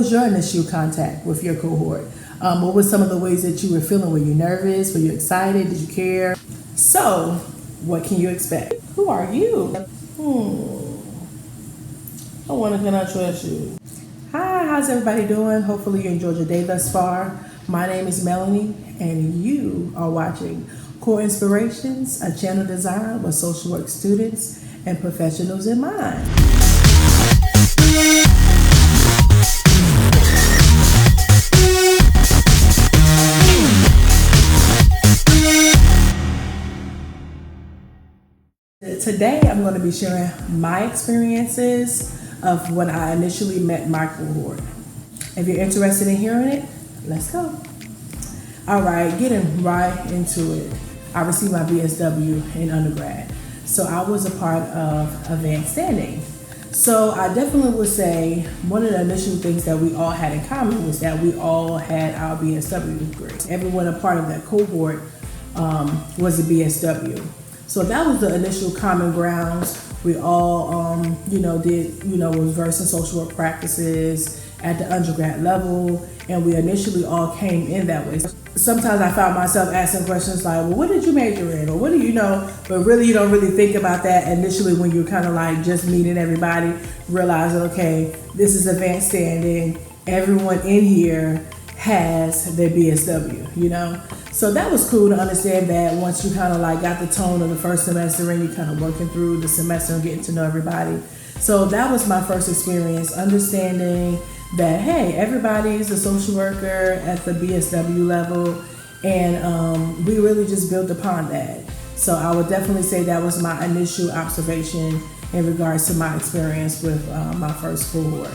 was your initial contact with your cohort? What were some of the ways that you were feeling? Were you nervous? Were you excited? Did you care? So, what can you expect? Who are you? I want to cannot trust you. Hi, how's everybody doing? Hopefully you enjoyed your day thus far. My name is Melanie, and you are watching Core Inspirations, a channel designed with social work students and professionals in mind. Today, I'm going to be sharing my experiences of when I initially met my cohort. If you're interested in hearing it, let's go. All right, getting right into it. I received my MSW in undergrad. So I was a part of advanced standing. So I definitely would say one of the initial things that we all had in common was that we all had our MSW degree. Everyone a part of that cohort was a MSW. So that was the initial common grounds. We all, was versed in social work practices at the undergrad level, and we initially all came in that way. Sometimes I found myself asking questions like, well, what did you major in? Or what do you know? But really, you don't really think about that initially when you're kind of like just meeting everybody, realizing, okay, this is advanced standing. Everyone in here has their MSW, So that was cool to understand that once you kind of like got the tone of the first semester and you're kind of working through the semester and getting to know everybody. So that was my first experience, understanding that, hey, everybody is a social worker at the MSW level, and we really just built upon that. So I would definitely say that was my initial observation in regards to my experience with my first cohort.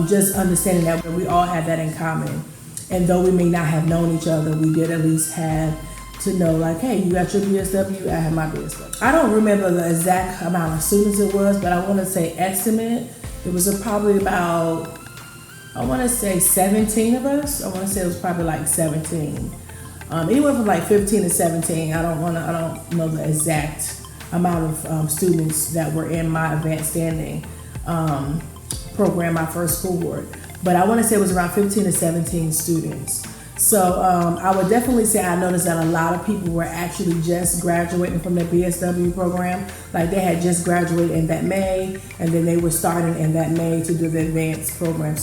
Just understanding that we all had that in common. And though we may not have known each other, we did at least have to know, like, hey, you got your MSW, I have my MSW. I don't remember the exact amount of students it was, but I want to say estimate. It was probably about, 17 of us. I want to say it was probably like 17. Anywhere from like 15 to 17. I don't know the exact amount of students that were in my advanced standing program, my first cohort. But I want to say it was around 15 to 17 students. So I would definitely say I noticed that a lot of people were actually just graduating from their MSW program. Like they had just graduated in that May, and then they were starting in that May to do the advanced program.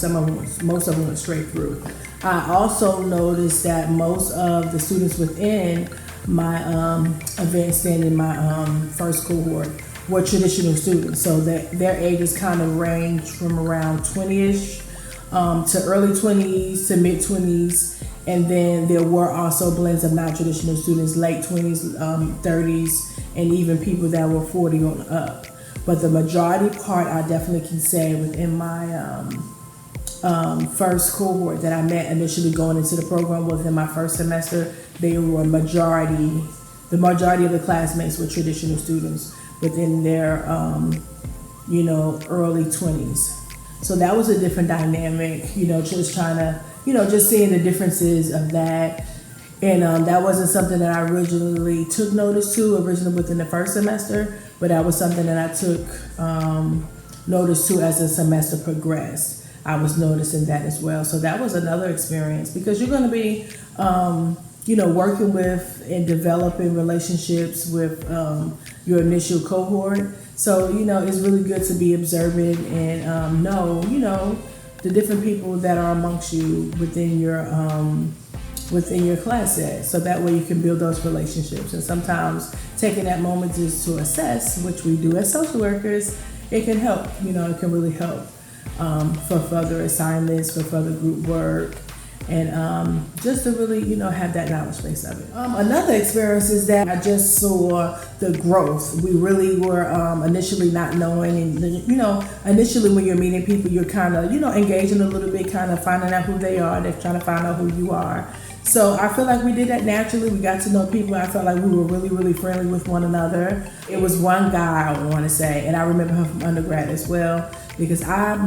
Most of them went straight through. I also noticed that most of the students within my advanced standing, my first cohort, were traditional students. So that their ages kind of ranged from around 20-ish to early 20s to mid 20s, and then there were also blends of non-traditional students, late 20s, 30s, and even people that were 40 on up. But the majority part, I definitely can say within my first cohort that I met initially going into the program within my first semester, they were the majority of the classmates were traditional students within their early 20s. So that was a different dynamic, just trying to, just seeing the differences of that. And that wasn't something that I originally took notice to within the first semester, but that was something that I took notice to as the semester progressed. I was noticing that as well. So that was another experience, because you're going to be, working with and developing relationships with your initial cohort. So, it's really good to be observant and know, the different people that are amongst you within your class set. So that way you can build those relationships. And sometimes taking that moment just to assess, which we do as social workers, it can help, it can really help for further assignments, for further group work, and just to really, have that knowledge base of it. Another experience is that I just saw the growth. We really were initially not knowing, and initially when you're meeting people, you're kind of, engaging a little bit, kind of finding out who they are. They're trying to find out who you are. So I feel like we did that naturally. We got to know people. I felt like we were really, really friendly with one another. It was one guy, I want to say, and I remember him from undergrad as well, because I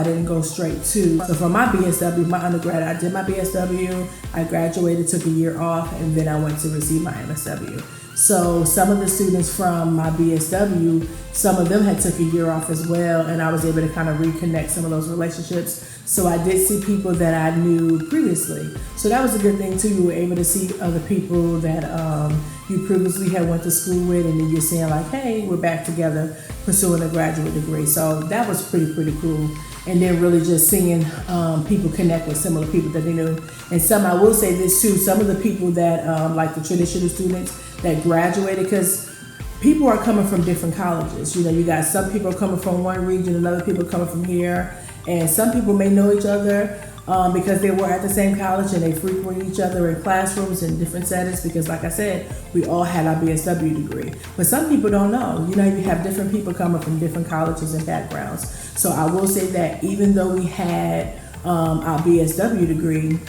didn't go straight to. So for my MSW, my undergrad, I did my MSW, I graduated, took a year off, and then I went to receive my MSW. So some of the students from my BSW, some of them had took a year off as well, and I was able to kind of reconnect some of those relationships. So I did see people that I knew previously. So that was a good thing too. You were able to see other people that you previously had went to school with, and then you're saying like, hey, we're back together pursuing a graduate degree. So that was pretty cool. And then really just seeing people connect with similar people that they knew. And some, I will say this too, some of the people that like the traditional students that graduated, because people are coming from different colleges. You know, you got some people coming from one region and other people coming from here. And some people may know each other because they were at the same college and they frequent each other in classrooms in different settings, because like I said, we all had our BSW degree. But some people don't know. You know, you have different people coming from different colleges and backgrounds. So I will say that even though we had our BSW degree,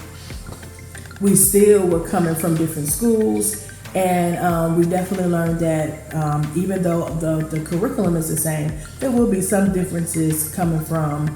we still were coming from different schools. And we definitely learned that even though the curriculum is the same, there will be some differences coming from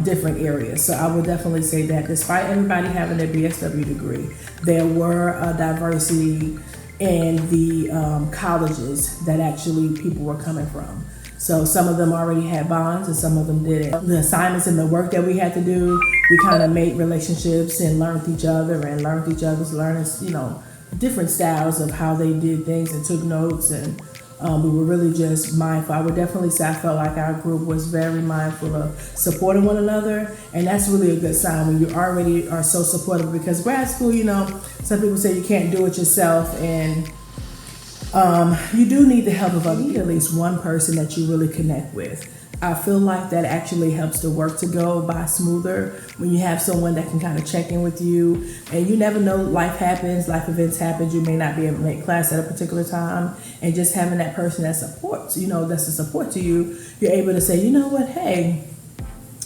different areas. So I would definitely say that despite everybody having their BSW degree, there were a diversity in the colleges that actually people were coming from. So some of them already had bonds and some of them didn't. The assignments and the work that we had to do, we kind of made relationships and learned each other and learned each other's learnings, you know, different styles of how they did things and took notes, and we were really just mindful. I would definitely say I felt like our group was very mindful of supporting one another, and that's really a good sign when you already are so supportive, because grad school, you know, some people say you can't do it yourself, and you do need the help of at least one person that you really connect with. I feel like that actually helps the work to go by smoother when you have someone that can kind of check in with you. And you never know, life happens, life events happen. You may not be able to make class at a particular time. And just having that person that supports, you know, that's a support to you, you're able to say, you know what, hey,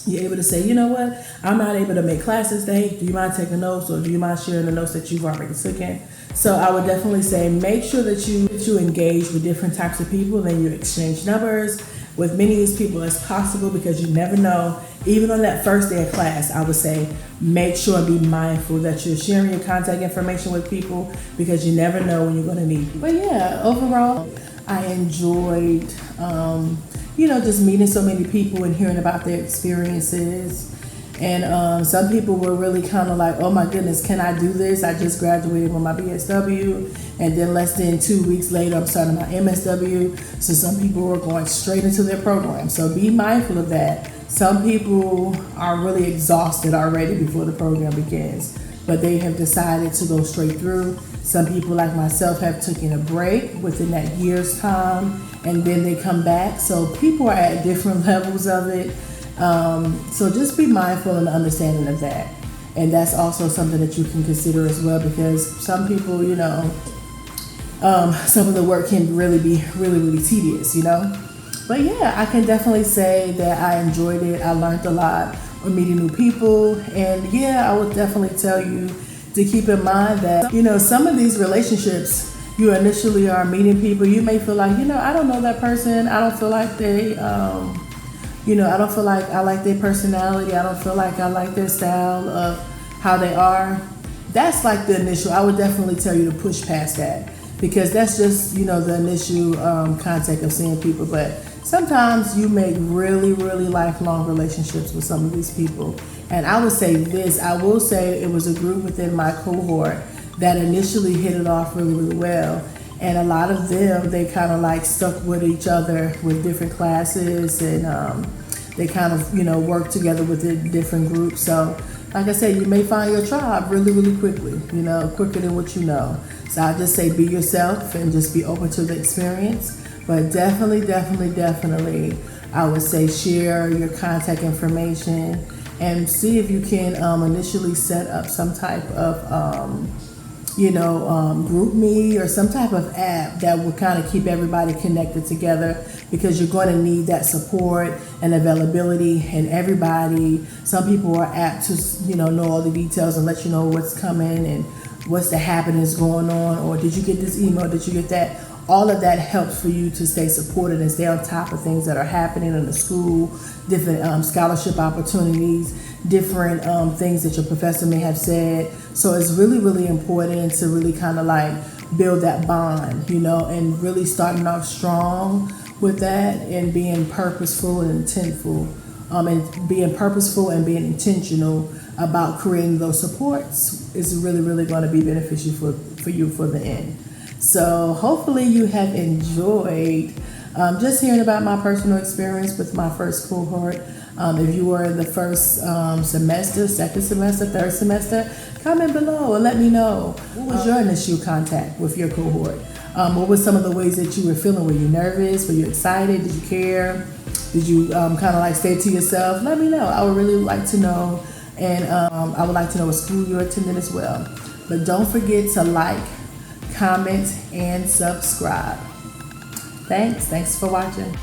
you're able to say, you know what, I'm not able to make class this day. Do you mind taking notes, or do you mind sharing the notes that you've already taken? So I would definitely say make sure that you engage with different types of people, and you exchange numbers with many of these people as possible, because you never know. Even on that first day of class, I would say make sure and be mindful that you're sharing your contact information with people, because you never know when you're going to need them. But yeah, overall, I enjoyed, just meeting so many people and hearing about their experiences. And some people were really kind of like, oh my goodness, can I do this? I just graduated with my BSW, and then less than 2 weeks later, I'm starting my MSW. So some people were going straight into their program. So be mindful of that. Some people are really exhausted already before the program begins, but they have decided to go straight through. Some people like myself have taken a break within that year's time, and then they come back. So people are at different levels of it. So just be mindful and understanding of that. And that's also something that you can consider as well, because some people, some of the work can really be really tedious, But yeah, I can definitely say that I enjoyed it. I learned a lot of meeting new people. And yeah, I would definitely tell you to keep in mind that, some of these relationships, you initially are meeting people, you may feel like, I don't know that person. I don't feel like they, I don't feel like I like their personality. I don't feel like I like their style of how they are. That's like the initial. I would definitely tell you to push past that, because that's just, the initial contact of seeing people. But sometimes you make really lifelong relationships with some of these people. And I would say this, I will say it was a group within my cohort that initially hit it off really well. And a lot of them, they kind of like stuck with each other with different classes, and they kind of, work together with the different groups. So like I said, you may find your tribe really quickly, quicker than what you know. So I just say be yourself and just be open to the experience. But definitely, I would say share your contact information and see if you can initially set up some type of group me or some type of app that will kind of keep everybody connected together, because you're going to need that support and availability. And everybody, some people are apt to, know all the details and let you know what's coming and what's the happenings going on, or did you get this email, did you get that? All of that helps for you to stay supported and stay on top of things that are happening in the school, different scholarship opportunities, different things that your professor may have said. So it's really important to really kind of like build that bond, and really starting off strong with that and being purposeful and intentful, and being purposeful and being intentional about creating those supports is really, really going to be beneficial for you for the end. So hopefully you have enjoyed just hearing about my personal experience with my first cohort. If you were in the first semester, second semester, third semester, comment below and let me know what was your initial contact with your cohort. What were some of the ways that you were feeling? Were you nervous? Were you excited? Did you care? Did you kind of like stay to yourself? Let me know. I would really like to know, and I would like to know what school you're attending as well. But don't forget to like, comment, and subscribe. Thanks for watching.